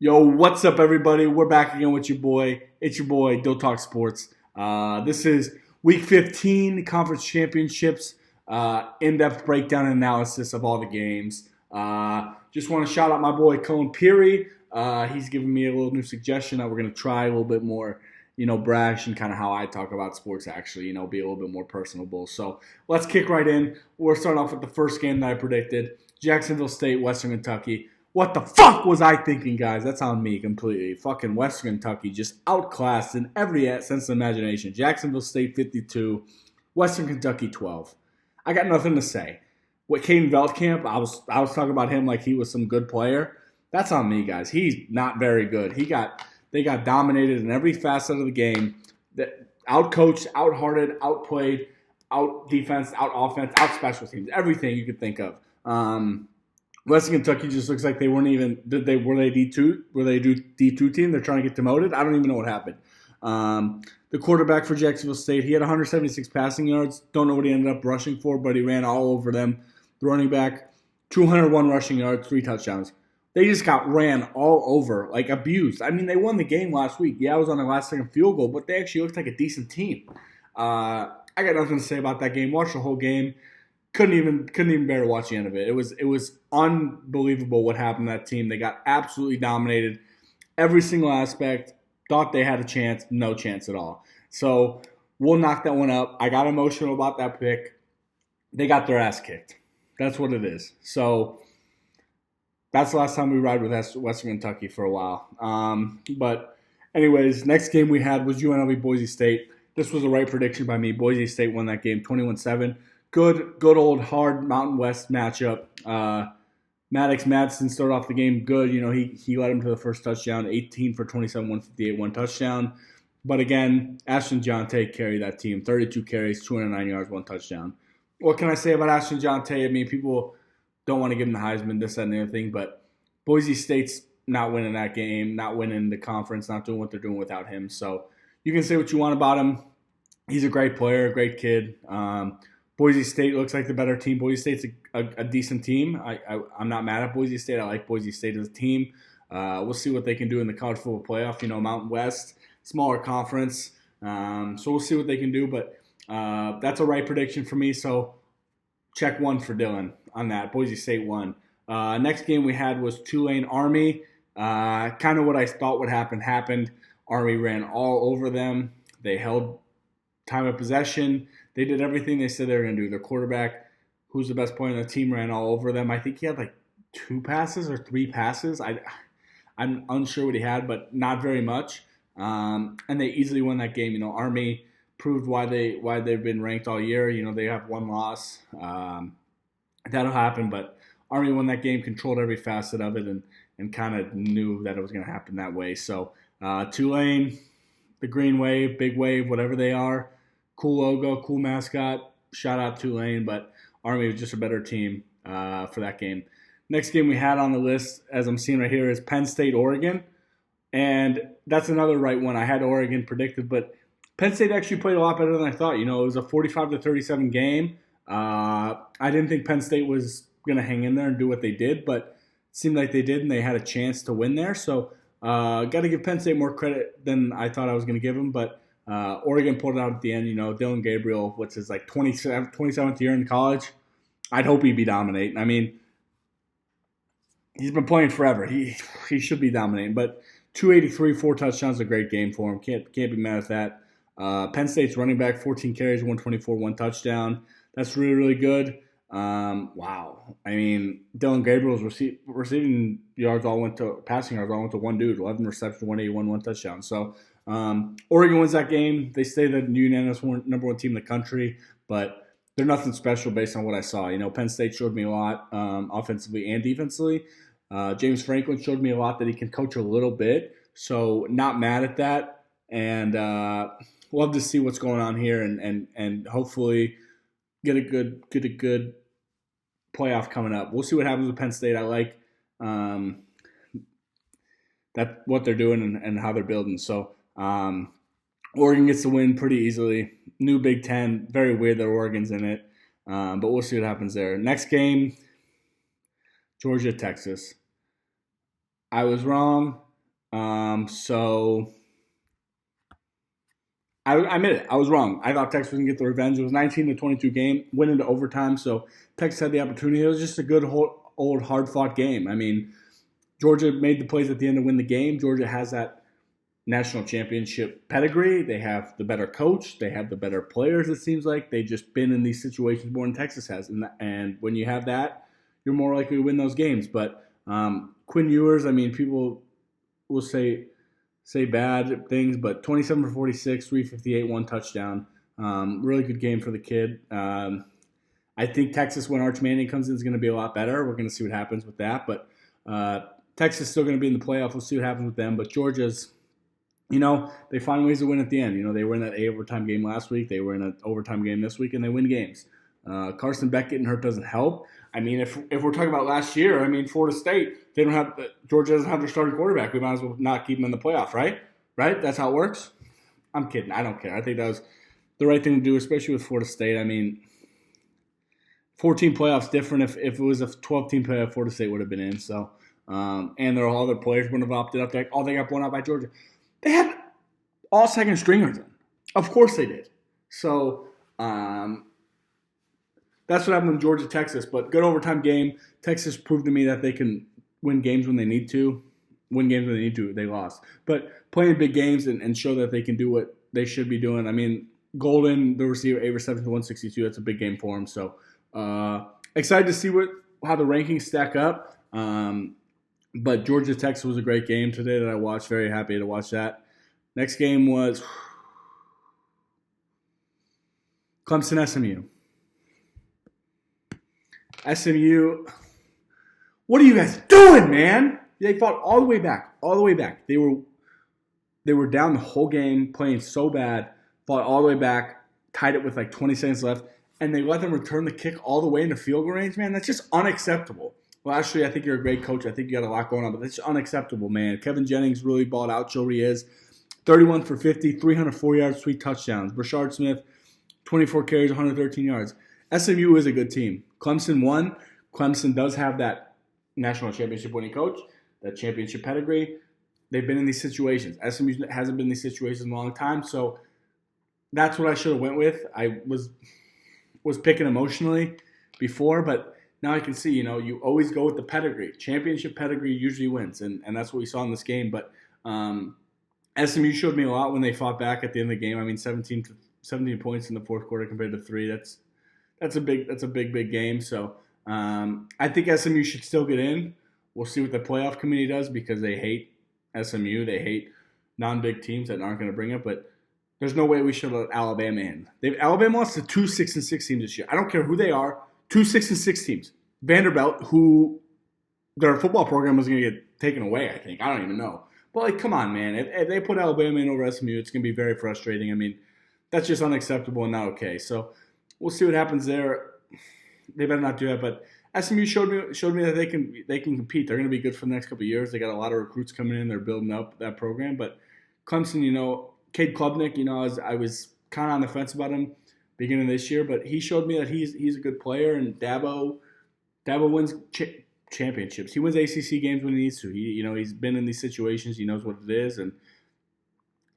Yo, what's up, everybody? We're back again with your boy. It's your boy, Don't Talk Sports. This is Week 15, Conference Championships, in-depth breakdown and analysis of all the games. Just want to shout out my boy, Cullen. He's giving me a little new suggestion that we're going to try a little bit more, brash and kind of how I talk about sports, actually, be a little bit more personable. So let's kick right in. We're starting off with the first game that I predicted, Jacksonville State, Western Kentucky. What the fuck was I thinking, guys? That's on me completely. Fucking Western Kentucky just outclassed in every sense of imagination. Jacksonville State 52, Western Kentucky 12. I got nothing to say. What Caden Veldkamp, I was talking about him like he was some good player. That's on me, guys. He's not very good. They got dominated in every facet of the game. Out-coached, out-hearted, outplayed, out-defense, out-offense, out-special teams. Everything you could think of. Western Kentucky just looks like they weren't even. Were they D2? Were they a D2 team? They're trying to get demoted. I don't even know what happened. The quarterback for Jacksonville State, he had 176 passing yards. Don't know what he ended up rushing for, but he ran all over them. The running back, 201 rushing yards, 3 touchdowns. They just got ran all over, like abused. I mean, they won the game last week. Yeah, it was on a last-second field goal, but they actually looked like a decent team. I got nothing to say about that game. Watched the whole game. Couldn't even bear to watch the end of it. It was unbelievable what happened to that team. They got absolutely dominated. Every single aspect. Thought they had a chance. No chance at all. So we'll knock that one up. I got emotional about that pick. They got their ass kicked. That's what it is. So that's the last time we ride with Western Kentucky for a while. But anyways, next game we had was UNLV Boise State. This was the right prediction by me. Boise State won that game 21-7. Good old hard Mountain West matchup. Maddox Madsen started off the game good. He led him to the first touchdown, 18 for 27, 158, 1 touchdown. But again, Ashton Jonte carried that team, 32 carries, 209 yards, 1 touchdown. What can I say about Ashton Jonte? I mean, people don't want to give him the Heisman, this, that, and the other thing, but Boise State's not winning that game, not winning the conference, not doing what they're doing without him. So you can say what you want about him. He's a great player, a great kid. Boise State looks like the better team. Boise State's a decent team. I'm not mad at Boise State. I like Boise State as a team. We'll see what they can do in the college football playoff. Mountain West, smaller conference. So we'll see what they can do. But that's a right prediction for me. So check 1 for Dylan on that. Boise State won. Next game we had was Tulane Army. Kind of what I thought would happen happened. Army ran all over them. They held time of possession. They did everything they said they were going to do. Their quarterback, who's the best player on the team, ran all over them. I think he had like 2 passes or 3 passes. I'm unsure what he had, but not very much. And they easily won that game. Army proved why they've been ranked all year. They have 1 loss. That'll happen, but Army won that game, controlled every facet of it, and kind of knew that it was going to happen that way. So Tulane, the Green Wave, Big Wave, whatever they are. Cool logo, cool mascot. Shout out Tulane, but Army was just a better team for that game. Next game we had on the list, as I'm seeing right here, is Penn State, Oregon. And that's another right one. I had Oregon predicted, but Penn State actually played a lot better than I thought. It was a 45-37 game. I didn't think Penn State was going to hang in there and do what they did, but it seemed like they did, and they had a chance to win there. So got to give Penn State more credit than I thought I was going to give them, but Oregon pulled it out at the end. Dylan Gabriel, what's his 27th year in college. I'd hope he'd be dominating. I mean, he's been playing forever. He should be dominating. But 283, 4 touchdowns, a great game for him. Can't be mad at that. Penn State's running back, 14 carries, 124, 1 touchdown. That's really, really good. Wow. I mean, Dylan Gabriel's receiving yards passing yards all went to one dude. 11 receptions, 181, 1 touchdown. So Oregon wins that game. They stay the unanimous number 1 team in the country, but they're nothing special based on what I saw. Penn State showed me a lot offensively and defensively. James Franklin showed me a lot that he can coach a little bit, so not mad at that. And love to see what's going on here, and hopefully get a good playoff coming up. We'll see what happens with Penn State. I like that what they're doing and how they're building. So Oregon gets the win pretty easily. New Big Ten, very weird that Oregon's in it, but we'll see what happens there. Next game, Georgia, Texas. I was wrong. So I admit it. I was wrong. I thought Texas was going to get the revenge. It was 19-22 game, went into overtime, so Texas had the opportunity. It was just a good, old, hard-fought game. I mean, Georgia made the plays at the end to win the game. Georgia has that national championship pedigree. They have the better coach. They have the better players, it seems like. They've just been in these situations more than Texas has. And when you have that, you're more likely to win those games. But Quinn Ewers, I mean, people will say bad things, but 27 for 46, 358, one touchdown. Really good game for the kid. I think Texas, when Arch Manning comes in, is going to be a lot better. We're going to see what happens with that. But Texas is still going to be in the playoff. We'll see what happens with them. But Georgia's, they find ways to win at the end. They were in that overtime game last week. They were in an overtime game this week, and they win games. Carson Beck getting hurt doesn't help. I mean, if we're talking about last year, I mean, Florida State, Georgia doesn't have their starting quarterback. We might as well not keep them in the playoff, right? Right? That's how it works? I'm kidding. I don't care. I think that was the right thing to do, especially with Florida State. I mean, 14 playoffs different. If it was a 12-team playoff, Florida State would have been in. So, and their all other players wouldn't have opted up. They got blown out by Georgia. They had all second stringers in. Of course they did. So, that's what happened in Georgia, Texas. But good overtime game. Texas proved to me that they can win games when they need to. Win games when they need to. They lost. But playing big games and show that they can do what they should be doing. I mean, Golden, the receiver, 8 receptions, 162. That's a big game for him. So excited to see how the rankings stack up. But Georgia, Texas was a great game today that I watched. Very happy to watch that. Next game was Clemson, SMU. SMU, what are you guys doing, man? They fought all the way back. They were down the whole game, playing so bad, fought all the way back, tied it with like 20 seconds left, and they let them return the kick all the way into field goal range, man. That's just unacceptable. Well, actually, I think you're a great coach. I think you got a lot going on, but that's unacceptable, man. Kevin Jennings really balled out. Joey is 31 for 50, 304 yards, 3 touchdowns. Brashard Smith, 24 carries, 113 yards. SMU is a good team. Clemson won. Clemson does have that national championship winning coach, that championship pedigree. They've been in these situations. SMU hasn't been in these situations in a long time, so that's what I should have went with. I was picking emotionally before, but now I can see, you always go with the pedigree. Championship pedigree usually wins, and that's what we saw in this game. But SMU showed me a lot when they fought back at the end of the game. I mean, 17 points in the fourth quarter compared to 3. That's a big game. So I think SMU should still get in. We'll see what the playoff committee does because they hate SMU. They hate non-big teams that aren't going to bring it. But there's no way we should let Alabama in. Alabama lost to 2 6-6 teams this year. I don't care who they are. 2 6-6 teams. Vanderbilt, who their football program was going to get taken away, I think. I don't even know. But, come on, man. If they put Alabama in over SMU, it's going to be very frustrating. I mean, that's just unacceptable and not okay. So we'll see what happens there. They better not do that. But SMU showed me that they can compete. They're going to be good for the next couple of years. They got a lot of recruits coming in. They're building up that program. But Clemson, Cade Klubnik, I was kind of on the fence about him beginning of this year, but he showed me that he's a good player. And Dabo wins championships. He wins ACC games when he needs to. He's been in these situations. He knows what it is, and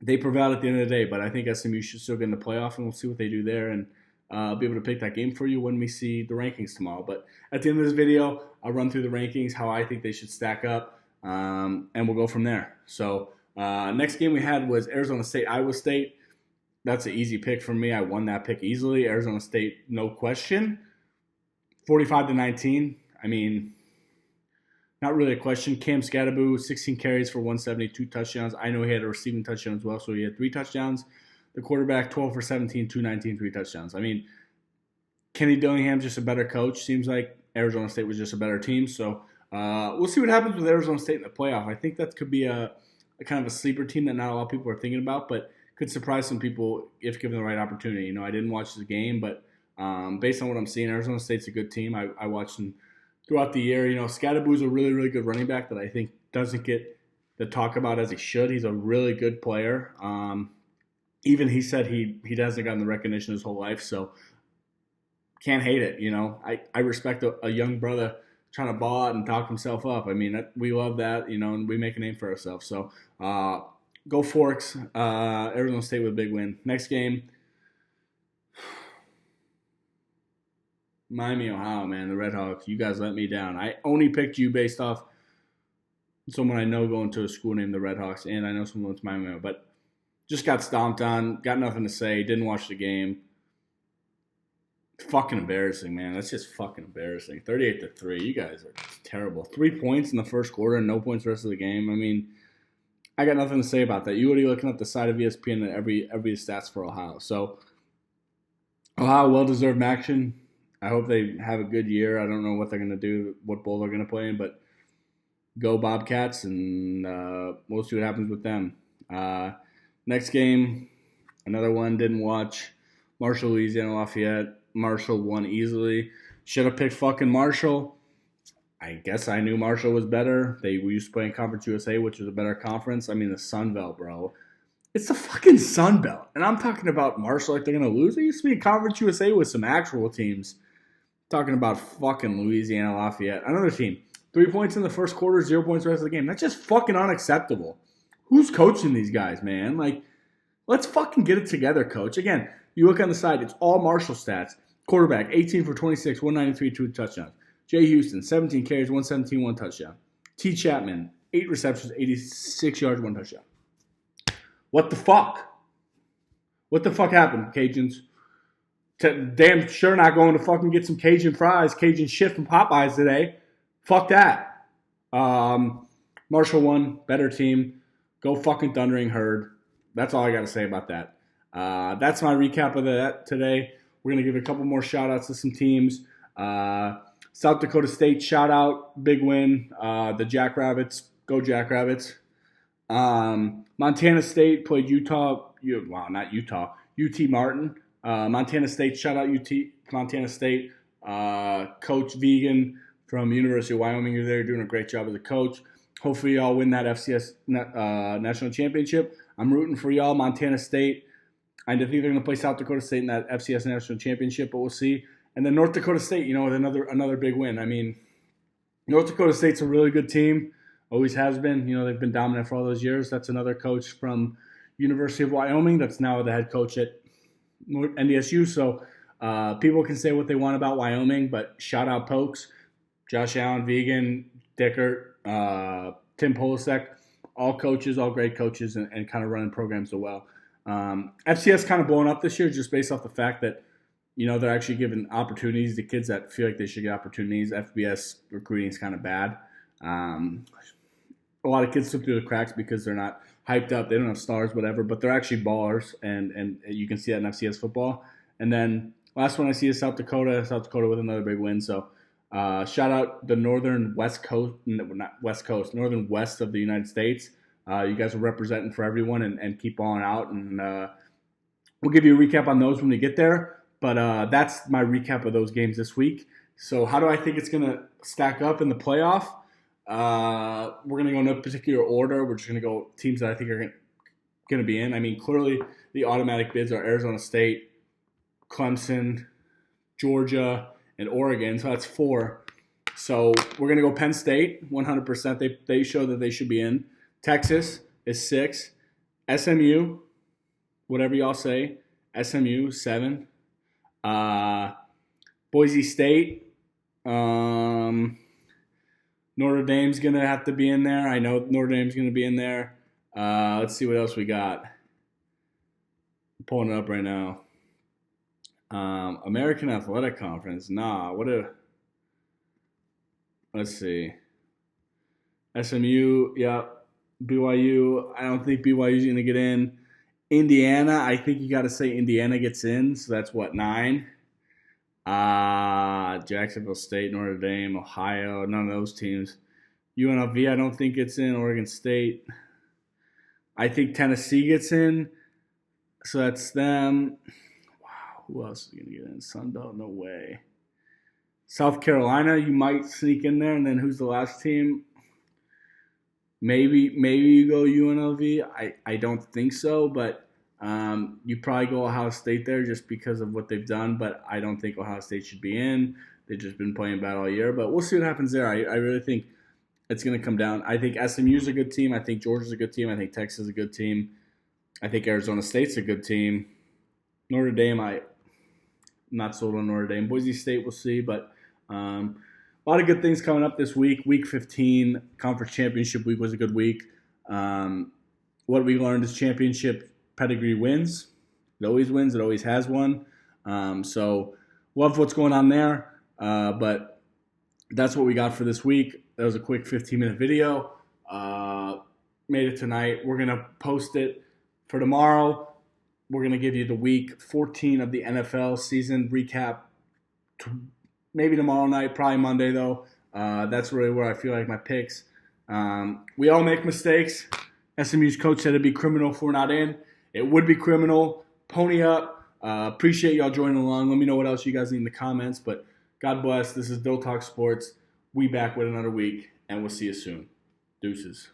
they prevailed at the end of the day. But I think SMU should still get in the playoff, and we'll see what they do there. And I'll be able to pick that game for you when we see the rankings tomorrow. But at the end of this video, I'll run through the rankings, how I think they should stack up, and we'll go from there. So next game we had was Arizona State, Iowa State. That's an easy pick for me. I won that pick easily. Arizona State, no question. 45-19. I mean, not really a question. Cam Scatteraboo, 16 carries for 172 touchdowns. I know he had a receiving touchdown as well, so he had 3 touchdowns. The quarterback, 12 for 17, 219, 3 touchdowns. I mean, Kenny Dillingham's just a better coach. Seems like Arizona State was just a better team. So we'll see what happens with Arizona State in the playoff. I think that could be a kind of a sleeper team that not a lot of people are thinking about, but could surprise some people if given the right opportunity. I didn't watch the game, but based on what I'm seeing, Arizona State's a good team. I watched them throughout the year. Scatterboo's a really, really good running back that I think doesn't get the talk about as he should. He's a really good player. Even he said he hasn't gotten the recognition his whole life, so can't hate it. I respect a young brother trying to ball out and talk himself up. I mean, we love that, and we make a name for ourselves. So go Forks. Arizona State with a big win. Next game, Miami, Ohio, man, the Redhawks. You guys let me down. I only picked you based off someone I know going to a school named the Redhawks, and I know someone went to Miami, but just got stomped on. Got nothing to say. Didn't watch the game. Fucking embarrassing, man. That's just fucking embarrassing. 38-3. You guys are terrible. 3 points in the first quarter and no points the rest of the game. I mean, I got nothing to say about that. You would be looking at the side of ESPN and every stats for Ohio. So, Ohio, well-deserved action. I hope they have a good year. I don't know what they're going to do, what bowl they're going to play in, but go Bobcats, and we'll see what happens with them. Next game, another one, didn't watch. Marshall, Louisiana, Lafayette. Marshall won easily. Should have picked fucking Marshall. I guess I knew Marshall was better. We used to play in Conference USA, which was a better conference. I mean, the Sun Belt, bro. It's the fucking Sun Belt. And I'm talking about Marshall like they're going to lose. They used to be in Conference USA with some actual teams. Talking about fucking Louisiana, Lafayette. Another team. 3 points in the first quarter, 0 points the rest of the game. That's just fucking unacceptable. Who's coaching these guys, man? Like, let's fucking get it together, coach. Again, you look on the side, it's all Marshall stats. Quarterback, 18 for 26, 193, 2 touchdowns. Jay Houston, 17 carries, 117, 1 touchdown. T. Chapman, 8 receptions, 86 yards, 1 touchdown. What the fuck? What the fuck happened, Cajuns? Damn sure not going to fucking get some Cajun fries, Cajun shit from Popeyes today. Fuck that. Marshall won, better team. Go fucking Thundering Herd. That's all I got to say about that. That's my recap of that today. We're going to give a couple more shout-outs to some teams. South Dakota State, shout-out, big win. The Jackrabbits, go Jackrabbits. Montana State played Utah. Not Utah. UT Martin. Montana State, shout-out UT Montana State. Coach Vegan from University of Wyoming, you're there doing a great job as a coach. Hopefully y'all win that FCS national championship. I'm rooting for y'all, Montana State. I think they're going to play South Dakota State in that FCS national championship, but we'll see. And then North Dakota State, with another big win. I mean, North Dakota State's a really good team. Always has been. They've been dominant for all those years. That's another coach from University of Wyoming that's now the head coach at NDSU. So people can say what they want about Wyoming, but shout out Pokes, Josh Allen, Vegan, Dickert, Tim Polasek, all coaches, all great coaches, and kind of running programs so well. FCS kind of blowing up this year just based off the fact that, they're actually giving opportunities to kids that feel like they should get opportunities. FBS recruiting is kind of bad. A lot of kids slip through the cracks because they're not hyped up. They don't have stars, whatever, but they're actually ballers, and you can see that in FCS football. And then last one I see is South Dakota with another big win. So shout out the northern west of the United States. You guys are representing for everyone and keep balling out. And we'll give you a recap on those when we get there. But that's my recap of those games this week. So how do I think it's going to stack up in the playoff? We're going to go in no particular order. We're just going to go teams that I think are going to be in. I mean, clearly the automatic bids are Arizona State, Clemson, Georgia, and Oregon. So that's 4. So we're going to go Penn State, 100%. They show that they should be in. Texas is 6. SMU, whatever y'all say, SMU, 7. Boise State, Notre Dame's going to have to be in there. I know Notre Dame's going to be in there. Let's see what else we got. I'm pulling it up right now. American Athletic Conference. Let's see. SMU, yeah. BYU, I don't think BYU's going to get in. Indiana, I think you got to say Indiana gets in. So that's 9. Jacksonville State, Notre Dame, Ohio, none of those teams. UNLV, I don't think gets in. Oregon State. I think Tennessee gets in. So that's them. Wow, who else is going to get in? Sunbelt, no way. South Carolina, you might sneak in there. And then who's the last team? Maybe you go UNLV. I don't think so, but you probably go Ohio State there just because of what they've done. But I don't think Ohio State should be in. They've just been playing bad all year. But we'll see what happens there. I really think it's going to come down. I think SMU's a good team. I think Georgia's a good team. I think Texas is a good team. I think Arizona State's a good team. Notre Dame, I'm not sold on Notre Dame. Boise State, we'll see. But a lot of good things coming up this week. Week 15, Conference Championship Week was a good week. What we learned is championship pedigree wins. It always wins. It always has won. So love what's going on there. But that's what we got for this week. That was a quick 15-minute video. Made it tonight. We're going to post it for tomorrow. We're going to give you the week 14 of the NFL season recap. Maybe tomorrow night, probably Monday, though. That's really where I feel like my picks. We all make mistakes. SMU's coach said it'd be criminal if we're not in. It would be criminal. Pony up. Appreciate y'all joining along. Let me know what else you guys need in the comments. But God bless. This is Doe Talk Sports. We back with another week, and we'll see you soon. Deuces.